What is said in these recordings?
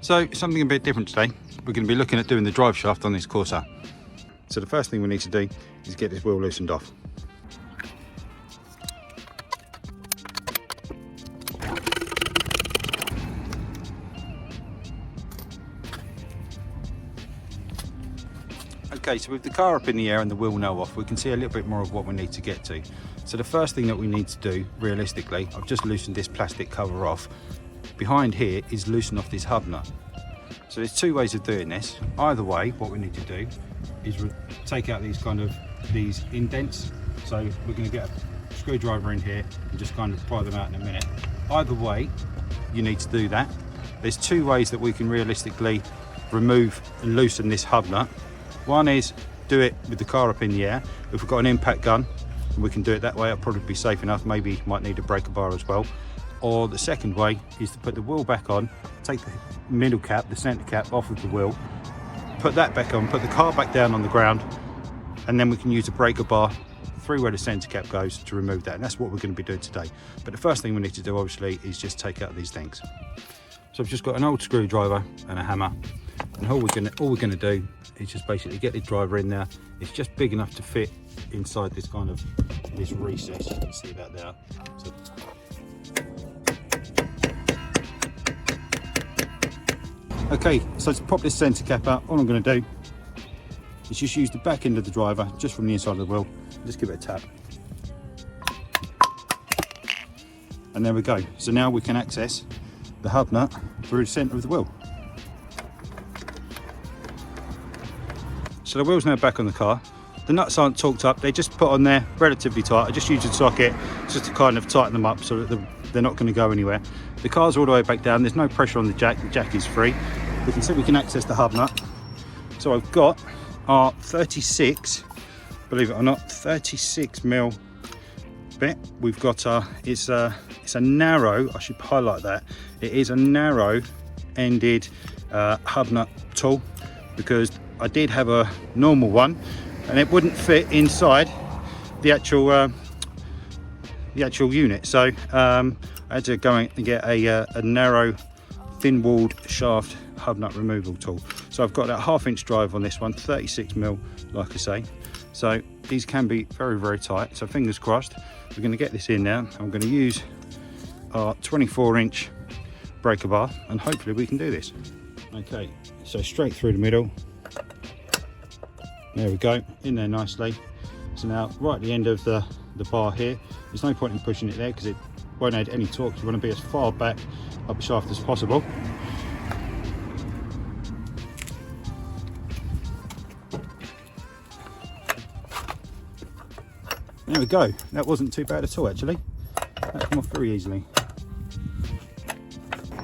So something a bit different today. We're going to be looking at doing the drive shaft on this Corsa. So the first thing we need to do is get this wheel loosened off. Okay, so with the car up in the air and the wheel now off, we can see a little bit more of what we need to get to. So the first thing that we need to do, realistically, I've just loosened this plastic cover off. Behind here is loosen off this hub nut. So there's two ways of doing this. Either way, what we need to do is take out these indents. So we're going to get a screwdriver in here and just kind of pry them out in a minute. Either way, you need to do that. There's two ways that we can realistically remove and loosen this hub nut. One is do it with the car up in the air. If we've got an impact gun, we can do it that way. It'll probably be safe enough. Maybe might need a breaker bar as well. Or the second way is to put the wheel back on, take the middle cap, the centre cap off of the wheel, put that back on, put the car back down on the ground, and then we can use a breaker bar through where the centre cap goes to remove that. And that's what we're going to be doing today. But the first thing we need to do, obviously, is just take out these things. So I've just got an old screwdriver and a hammer, and all we're going to do is just basically get the driver in there. It's just big enough to fit inside this this recess. You can see that there. So, okay, so to pop this centre cap out, all I'm going to do is just use the back end of the driver, just from the inside of the wheel. Just give it a tap. And there we go. So now we can access the hub nut through the centre of the wheel. So the wheel's now back on the car. The nuts aren't torqued up, they're just put on there relatively tight. I just used a socket just to kind of tighten them up so that they're not going to go anywhere. The car's all the way back down, there's no pressure on the jack is free. We can see we can access the hub nut. So I've got our 36, believe it or not, 36mm bit. We've got it's a narrow, I should highlight that, it is a narrow ended hub nut tool, because I did have a normal one and it wouldn't fit inside the actual unit. So I had to go and get a narrow thin walled shaft hub nut removal tool. So I've got that 1/2 inch drive on this one, 36mm, like I say. So these can be very, very tight. So fingers crossed, we're going to get this in now. I'm going to use our 24-inch breaker bar and hopefully we can do this. Okay, so straight through the middle. There we go, in there nicely. So now right at the end of the bar here, there's no point in pushing it there because it won't add any torque. You want to be as far back up the shaft as possible. There we go, that wasn't too bad at all actually. That came off very easily.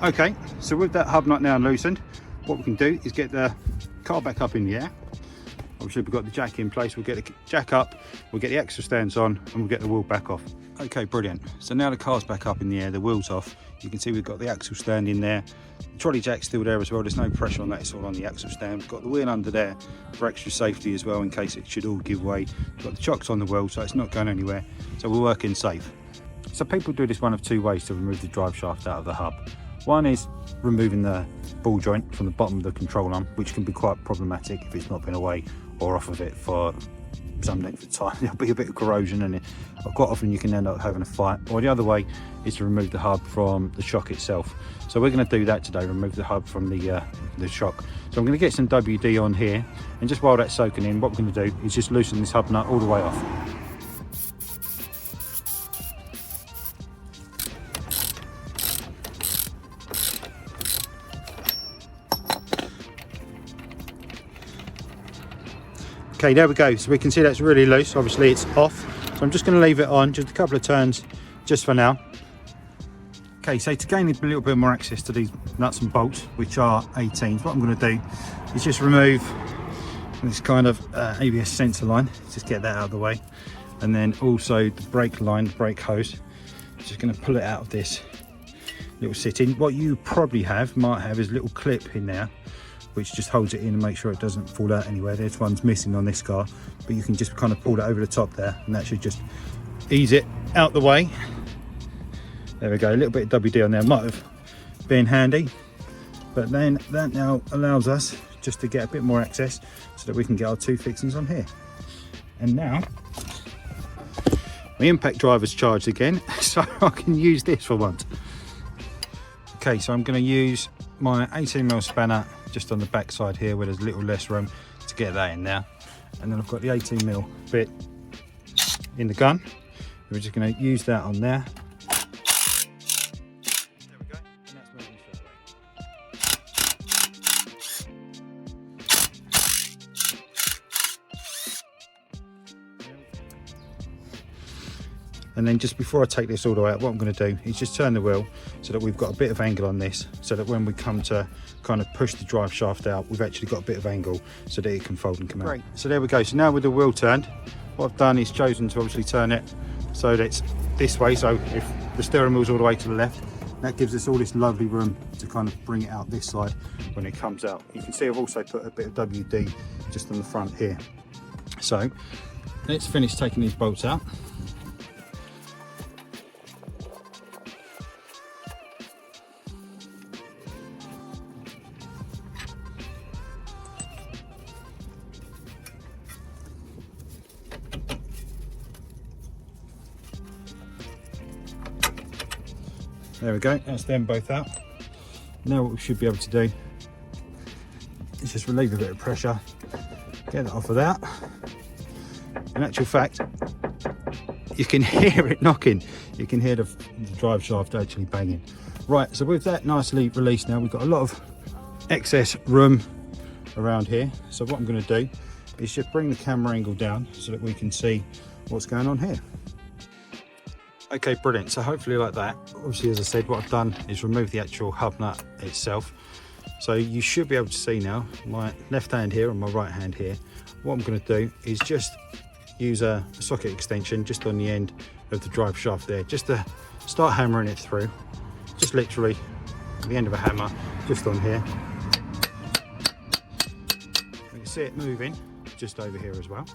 Okay, so with that hub nut now loosened, what we can do is get the car back up in the air. Obviously we've got the jack in place, we'll get the jack up, we'll get the axle stands on, and we'll get the wheel back off. Okay, brilliant. So now the car's back up in the air, the wheel's off. You can see we've got the axle stand in there. The trolley jack's still there as well, there's no pressure on that, it's all on the axle stand. We've got the wheel under there for extra safety as well, in case it should all give way. We've got the chocks on the wheel, so it's not going anywhere. So we're working safe. So people do this one of two ways to remove the drive shaft out of the hub. One is removing the ball joint from the bottom of the control arm, which can be quite problematic if it's not been away or off of it for some length of time. There'll be a bit of corrosion and quite often you can end up having a fight. Or the other way is to remove the hub from the shock itself. So we're going to do that today, remove the hub from the shock. So I'm going to get some WD on here, and just while that's soaking in, what we're going to do is just loosen this hub nut all the way off. Okay, there we go. So we can see that's really loose. Obviously it's off. So I'm just going to leave it on just a couple of turns just for now. Okay, so to gain a little bit more access to these nuts and bolts, which are 18s, what I'm going to do is just remove this kind of ABS sensor line. Just get that out of the way. And then also the brake line, the brake hose. Just going to pull it out of this little sit-in. What you probably might have is a little clip in there, which just holds it in and makes sure it doesn't fall out anywhere. There's one's missing on this car, but you can just kind of pull it over the top there, and that should just ease it out the way. There we go, a little bit of WD on there might have been handy. But then that now allows us just to get a bit more access so that we can get our 2 fixings on here. And now my impact driver's charged again, so I can use this for once. Okay, so I'm going to use my 18mm spanner just on the back side here where there's a little less room to get that in there. And then I've got the 18mm bit in the gun. We're just going to use that on there. There we go, and that's moving straight away. And then just before I take this all the way out, what I'm going to do is just turn the wheel so that we've got a bit of angle on this, so that when we come to kind of push the drive shaft out, we've actually got a bit of angle so that it can fold and come out. Great. So there we go. So now with the wheel turned, what I've done is chosen to obviously turn it so that it's this way. So if the steering wheel's all the way to the left, that gives us all this lovely room to kind of bring it out this side when it comes out. You can see I've also put a bit of WD just on the front here. So let's finish taking these bolts out. There we go, that's them both out. Now what we should be able to do is just relieve a bit of pressure, get that off of that. In actual fact, you can hear it knocking. You can hear the drive shaft actually banging. Right, so with that nicely released now, we've got a lot of excess room around here. So what I'm going to do is just bring the camera angle down so that we can see what's going on here. Okay, brilliant. So hopefully like that. Obviously, as I said, what I've done is remove the actual hub nut itself. So you should be able to see now my left hand here and my right hand here. What I'm going to do is just use a socket extension just on the end of the drive shaft there, just to start hammering it through. Just literally the end of a hammer just on here. You can see it moving just over here as well.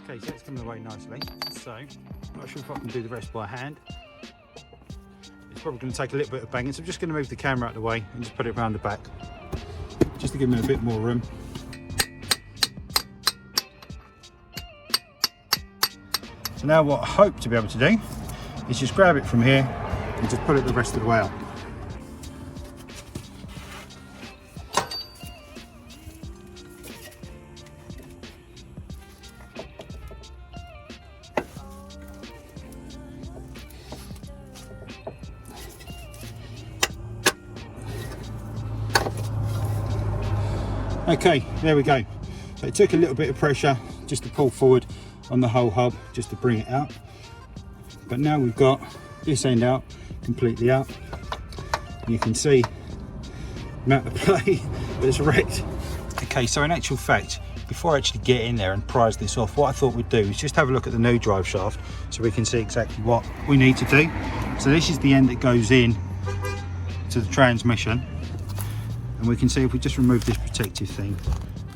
Okay, so that's coming away nicely. So, I'm not sure if I can do the rest by hand. It's probably going to take a little bit of banging, so I'm just going to move the camera out of the way and just put it around the back, just to give me a bit more room. So now what I hope to be able to do is just grab it from here and just put it the rest of the way out. Okay, there we go. So it took a little bit of pressure just to pull forward on the whole hub, just to bring it out. But now we've got this end out, completely out. You can see the amount of play that's wrecked. Okay, so in actual fact, before I actually get in there and prise this off, what I thought we'd do is just have a look at the new drive shaft so we can see exactly what we need to do. So this is the end that goes in to the transmission. And we can see if we just remove this protective thing,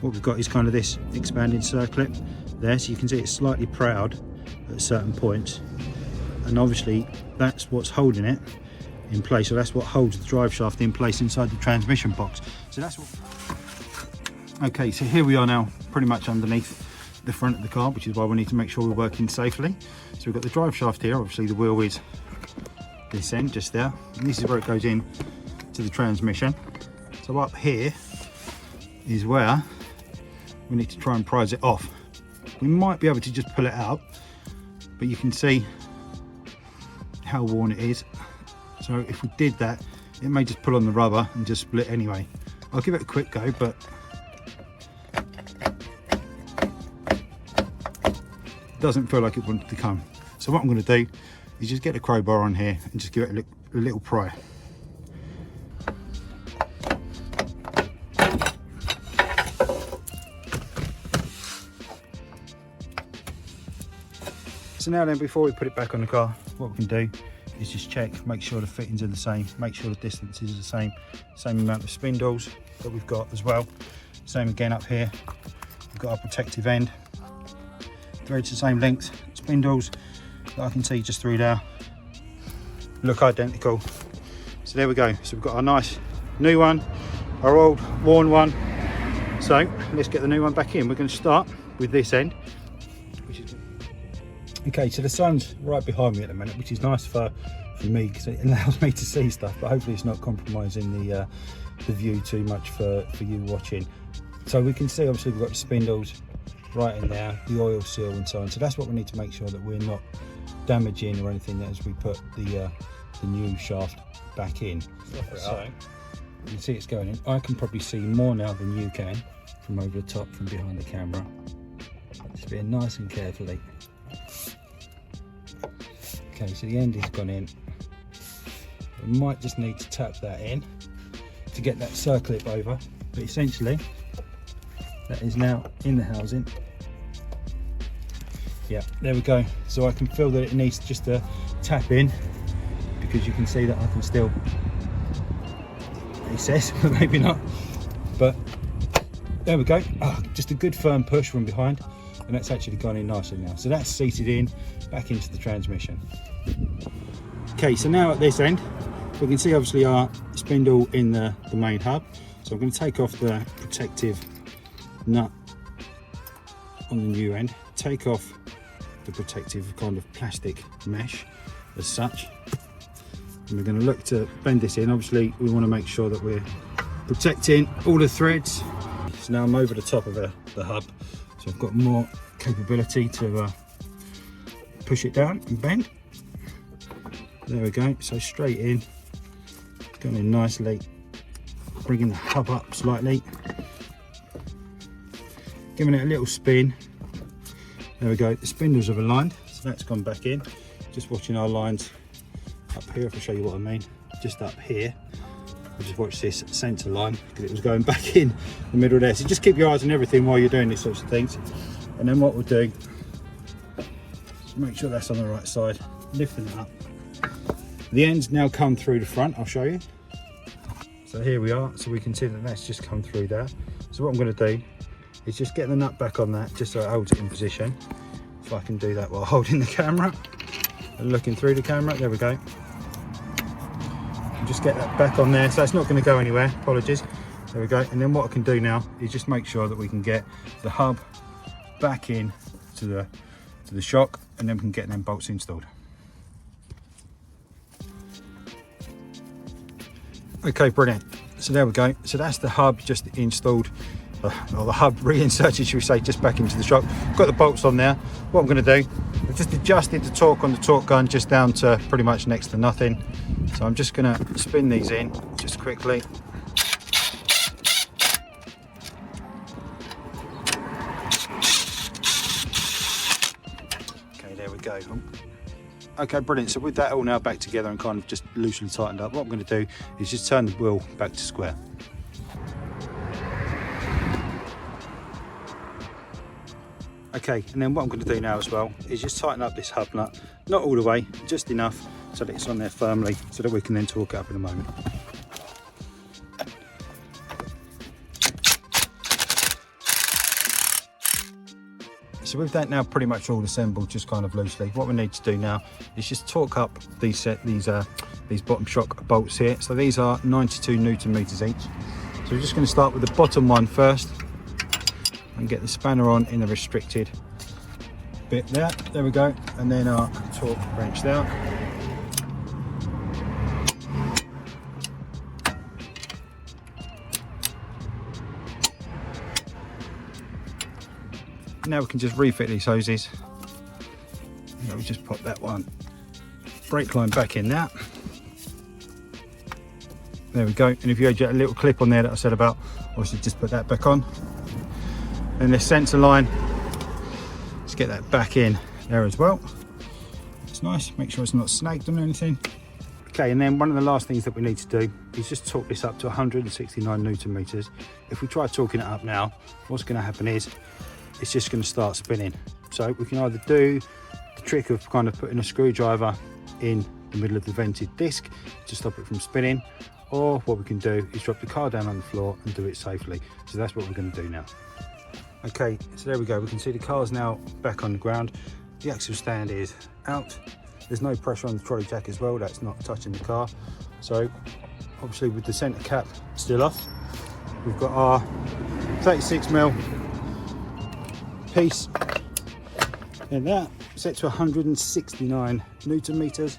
what we've got is kind of this expanding circlip there, so you can see it's slightly proud at certain points, and obviously that's what's holding it in place. So that's what holds the drive shaft in place inside the transmission box. So that's what. Okay, so here we are now pretty much underneath the front of the car, which is why we need to make sure we're working safely. So we've got the drive shaft here, obviously the wheel is this end just there, and this is where it goes in to the transmission. So up here is where we need to try and prise it off. We might be able to just pull it out, but you can see how worn it is. So if we did that, it may just pull on the rubber and just split anyway. I'll give it a quick go, but it doesn't feel like it wanted to come. So what I'm going to do is just get the crowbar on here and just give it a little pry. So now then, before we put it back on the car, what we can do is just check, make sure the fittings are the same, make sure the distances are the same amount of spindles that we've got as well. Same again up here, we've got our protective end threads the same length. Spindles that I can see just through there look identical. So there we go. So we've got our nice new one, our old worn one. So let's get the new one back in. We're going to start with this end, which is okay. So the sun's right behind me at the minute, which is nice for me because it allows me to see stuff, but hopefully it's not compromising the view too much for you watching. So we can see obviously we've got the spindles right in there, the oil seal and so on. So that's what we need to make sure that we're not damaging or anything as we put the new shaft back in. So you can see it's going in. I can probably see more now than you can from over the top, from behind the camera. Just being nice and carefully. Okay, so the end has gone in. We might just need to tap that in to get that circlip over, but essentially that is now in the housing. Yeah, there we go. So I can feel that it needs just to tap in, because you can see that I can still, he says, but maybe not. But there we go. Just a good firm push from behind, and that's actually gone in nicely now. So that's seated in back into the transmission. Okay, so now at this end, we can see obviously our spindle in the main hub. So I'm going to take off the protective nut on the new end, take off the protective kind of plastic mesh as such, and we're going to look to bend this in. Obviously we want to make sure that we're protecting all the threads. So now I'm over the top of the hub, so I've got more capability to push it down and bend. There we go. So straight in, going in nicely, bringing the hub up slightly, giving it a little spin. There we go. The spindles have aligned, so that's gone back in. Just watching our lines up here, if I show you what I mean. Just up here, I just watched this centre line because it was going back in the middle there. So just keep your eyes on everything while you're doing these sorts of things. And then what we'll do is make sure that's on the right side, lifting it up. The ends now come through the front. I'll show you. So here we are. So we can see that that's just come through there. So what I'm going to do is just get the nut back on that, just so it holds it in position. If I can do that while holding the camera and looking through the camera. There we go. And just get that back on there. So it's not going to go anywhere. Apologies. There we go. And then what I can do now is just make sure that we can get the hub back in to the shock, and then we can get them bolts installed. Okay, brilliant. So there we go. So that's the hub just installed, or the hub reinserted, should we say, just back into the shock. Got the bolts on there. What I'm going to do, I've just adjusted the torque on the torque gun just down to pretty much next to nothing. So I'm just going to spin these in just quickly. Okay, there we go. Okay, brilliant. So with that all now back together and kind of just loosely tightened up, what I'm going to do is just turn the wheel back to square. Okay, and then what I'm going to do now as well is just tighten up this hub nut, not all the way, just enough so that it's on there firmly, so that we can then torque it up in a moment. So with that now pretty much all assembled just kind of loosely, what we need to do now is just torque up these bottom shock bolts here. So these are 92 Newton meters each. So we're just going to start with the bottom one first and get the spanner on in the restricted bit there. There we go. And then our torque wrench there. Now we can just refit these hoses. Now we just pop that one brake line back in there. There we go. And if you had a little clip on there that I said about, obviously just put that back on. And this sensor line, let's get that back in there as well. It's nice, make sure it's not snagged on anything. Okay, and then one of the last things that we need to do is just torque this up to 169 Newton meters. If we try torquing it up now, what's going to happen is it's just going to start spinning. So we can either do the trick of kind of putting a screwdriver in the middle of the vented disc to stop it from spinning, or what we can do is drop the car down on the floor and do it safely. So that's what we're going to do now. Okay, so there we go. We can see the car's now back on the ground. The axle stand is out. There's no pressure on the trolley jack as well. That's not touching the car. So obviously with the centre cap still off, we've got our 36mm piece and that set to 169 Newton meters.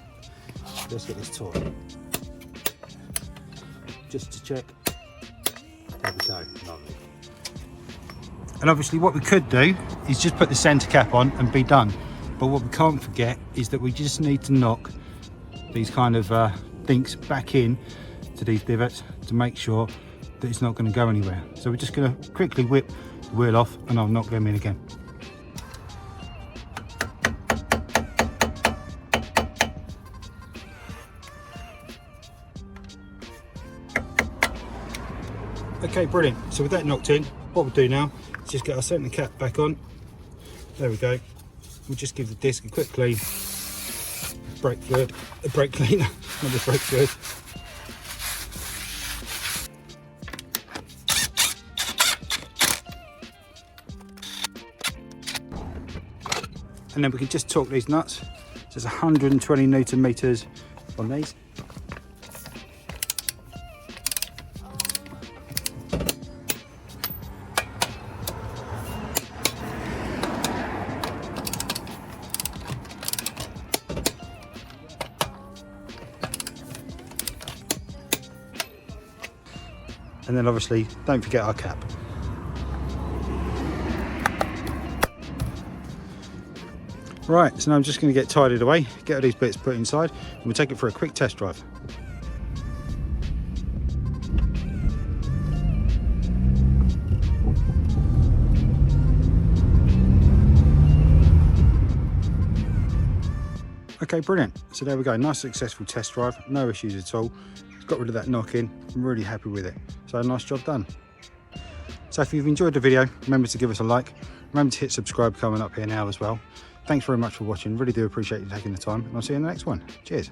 Let's get this taut just to check. There we go, lovely. And obviously what we could do is just put the centre cap on and be done. But what we can't forget is that we just need to knock these kind of dinks back in to these divots to make sure that it's not going to go anywhere. So we're just going to quickly whip the wheel off and I'll knock them in again. Okay, brilliant. So with that knocked in, what we'll do now is just get our centre cap back on. There we go. We'll just give the disc a quick clean. Brake fluid, a brake cleaner, not the brake fluid. And then we can just torque these nuts. So it's 120 Newton meters on these. And then obviously don't forget our cap. Right, so now I'm just going to get tidied away, get all these bits put inside, and we'll take it for a quick test drive. Okay, brilliant. So there we go, nice successful test drive, no issues at all. Got rid of that knock in. I'm really happy with it. So a nice job done. So if you've enjoyed the video, remember to give us a like. Remember to hit subscribe coming up here now as well. Thanks very much for watching. Really do appreciate you taking the time, and I'll see you in the next one. Cheers.